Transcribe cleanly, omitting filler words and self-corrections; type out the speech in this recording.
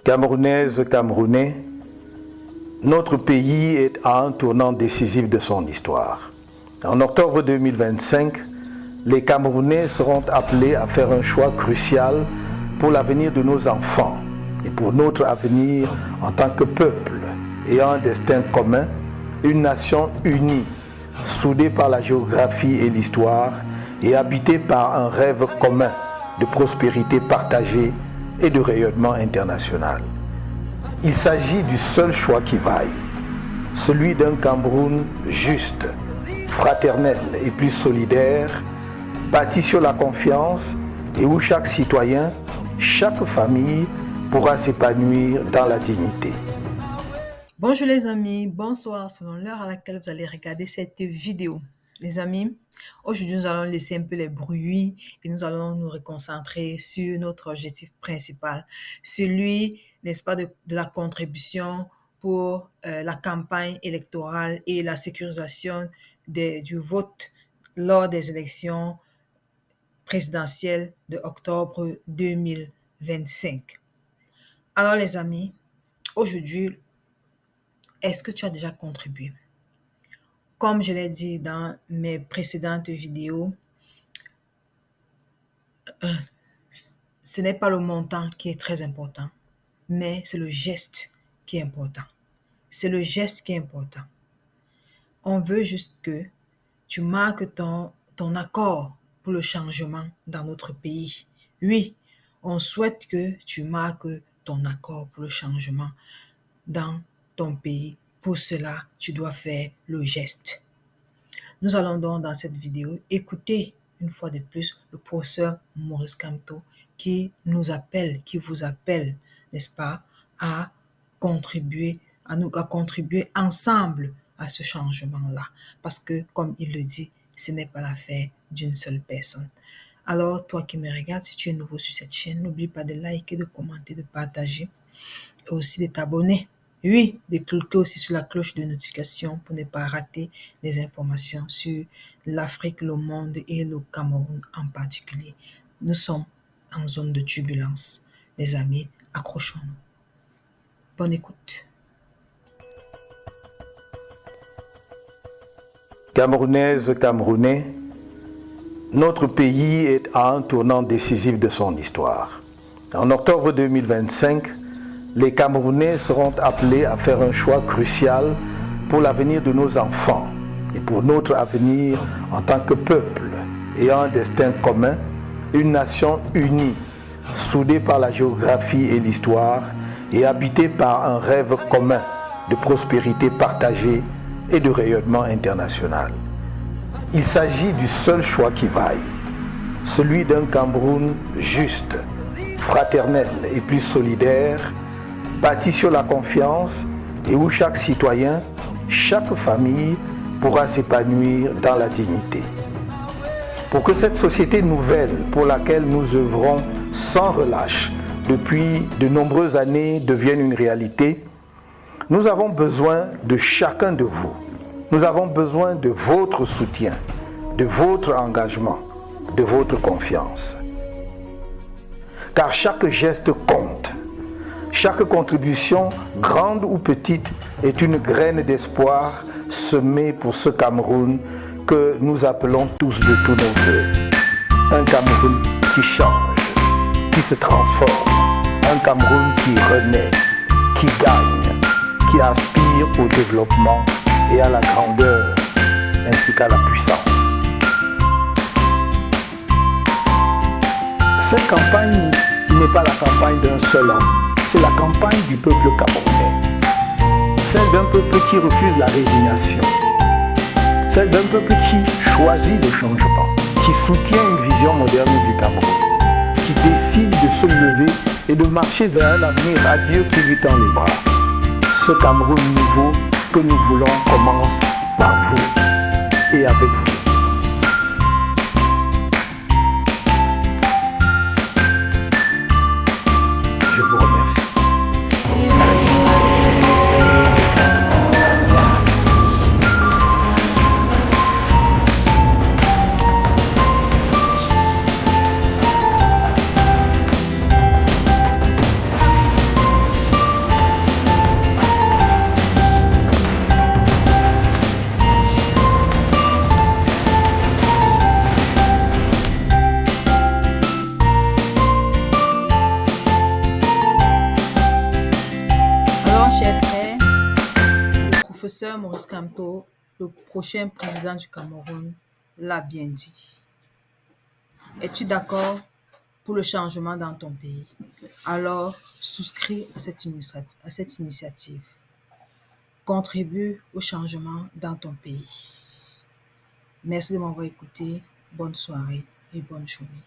Camerounaises, Camerounais, notre pays est à un tournant décisif de son histoire. En octobre 2025, les Camerounais seront appelés à faire un choix crucial pour l'avenir de nos enfants et pour notre avenir en tant que peuple ayant un destin commun, une nation unie, soudée par la géographie et l'histoire et habitée par un rêve commun de prospérité partagée et de rayonnement international. Il s'agit du seul choix qui vaille, celui d'un Cameroun juste, fraternel et plus solidaire, bâti sur la confiance et où chaque citoyen, chaque famille pourra s'épanouir dans la dignité. Bonjour les amis, bonsoir selon l'heure à laquelle vous allez regarder cette vidéo. Les amis, aujourd'hui nous allons laisser un peu les bruits et nous allons nous reconcentrer sur notre objectif principal, celui, n'est-ce pas, de la contribution pour la campagne électorale et la sécurisation du vote lors des élections présidentielles de octobre 2025. Alors les amis, aujourd'hui, est-ce que tu as déjà contribué? Comme je l'ai dit dans mes précédentes vidéos, ce n'est pas le montant qui est très important, mais c'est le geste qui est important. C'est le geste qui est important. On veut juste que tu marques ton accord pour le changement dans notre pays. Oui, on souhaite que tu marques ton accord pour le changement dans ton pays. Pour cela, tu dois faire le geste. Nous allons donc dans cette vidéo écouter une fois de plus le professeur Maurice Kamto qui nous appelle, qui vous appelle, n'est-ce pas, à contribuer ensemble à ce changement-là. Parce que, comme il le dit, ce n'est pas l'affaire d'une seule personne. Alors, toi qui me regardes, si tu es nouveau sur cette chaîne, n'oublie pas de liker, de commenter, de partager et aussi de t'abonner. Oui, de cliquer aussi sur la cloche de notification pour ne pas rater les informations sur l'Afrique, le monde et le Cameroun en particulier. Nous sommes en zone de turbulence. Les amis, accrochons-nous. Bonne écoute. Camerounaises, Camerounais, notre pays est à un tournant décisif de son histoire. En octobre 2025, les Camerounais seront appelés à faire un choix crucial pour l'avenir de nos enfants et pour notre avenir en tant que peuple ayant un destin commun, une nation unie, soudée par la géographie et l'histoire et habitée par un rêve commun de prospérité partagée et de rayonnement international. Il s'agit du seul choix qui vaille, celui d'un Cameroun juste, fraternel et plus solidaire, bâti sur la confiance et où chaque citoyen, chaque famille pourra s'épanouir dans la dignité. Pour que cette société nouvelle pour laquelle nous œuvrons sans relâche depuis de nombreuses années devienne une réalité, nous avons besoin de chacun de vous. Nous avons besoin de votre soutien, de votre engagement, de votre confiance. Car chaque geste compte. Chaque contribution, grande ou petite, est une graine d'espoir semée pour ce Cameroun que nous appelons tous de tous nos voeux. Un Cameroun qui change, qui se transforme. Un Cameroun qui renaît, qui gagne, qui aspire au développement et à la grandeur, ainsi qu'à la puissance. Cette campagne n'est pas la campagne d'un seul homme. C'est la campagne du peuple camerounais, celle d'un peuple qui refuse la résignation, celle d'un peuple qui choisit le changement, qui soutient une vision moderne du Cameroun, qui décide de se lever et de marcher vers un avenir radieux qui lui tend les bras. Ce Cameroun nouveau que nous voulons commence par vous et avec vous. Je vous remercie. professeur Maurice Kamto, le prochain président du Cameroun, l'a bien dit. Es-tu d'accord pour le changement dans ton pays? Alors, souscris à cette initiative. Contribue au changement dans ton pays. Merci de m'avoir écouté. Bonne soirée et bonne journée.